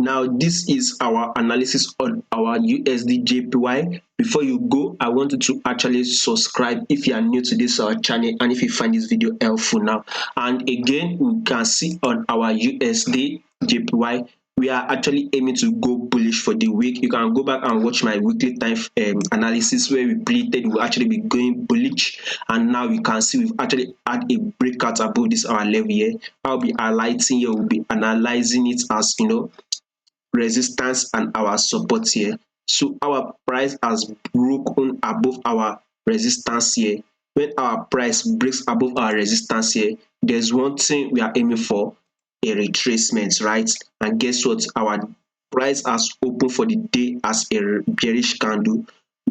Now this is our analysis on our USDJPY. Before you go, I want you to actually subscribe if you are new to this our channel and if you find this video helpful now. And again, we can see on our USDJPY, we are actually aiming to go bullish for the week. You can go back and watch my weekly time analysis where we predicted we'll actually be going bullish, and now you can see we've actually had a breakout above this our level here. I'll be highlighting here, we'll be analyzing it as resistance and our support here. So our price has broken above our resistance here. When our price breaks above our resistance here, there's one thing we are aiming for, a retracement, right? And guess what? Our price has opened for the day as a bearish candle.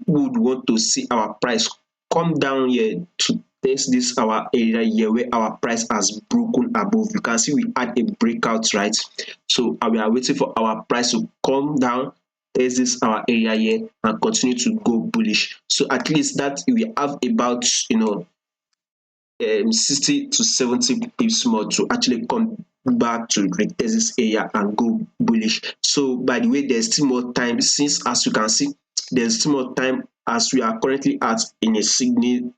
We would want to see our price come down here to test this our area here where our price has broken above. You can see we had a breakout, right? So we are waiting for our price to come down, test this our area here, and continue to go bullish. So at least that we have about 60 to 70 pips more to actually come back to retest this area and go bullish. So by the way, there's still more time, since as you can see there's still more time, as we are currently at in a signal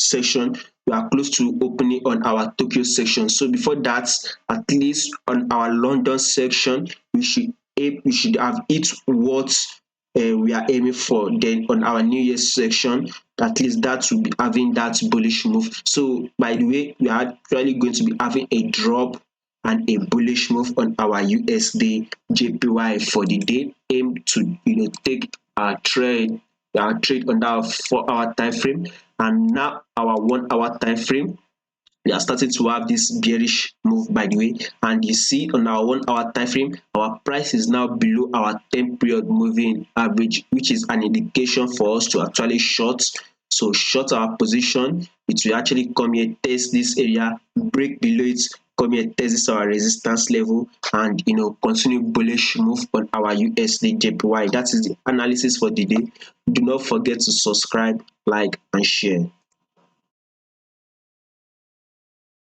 section. We are close to opening on our Tokyo section. So before that, at least on our London section, we should have hit what we are aiming for. Then on our New Year's section, at least that will be having that bullish move. So by the way, we are actually going to be having a drop and a bullish move on our USD JPY for the day. Aim to take our trade on that 4-hour time frame, and now our 1-hour time frame. We are starting to have this bearish move, by the way, and you see on our 1-hour time frame, our price is now below our 10-period moving average, which is an indication for us to actually short. So short our position, it will actually come here, test this area, break below it, come here, test this our resistance level, and continue bullish move on our USDJPY. That is the analysis for the day. Do not forget to subscribe, like, and share.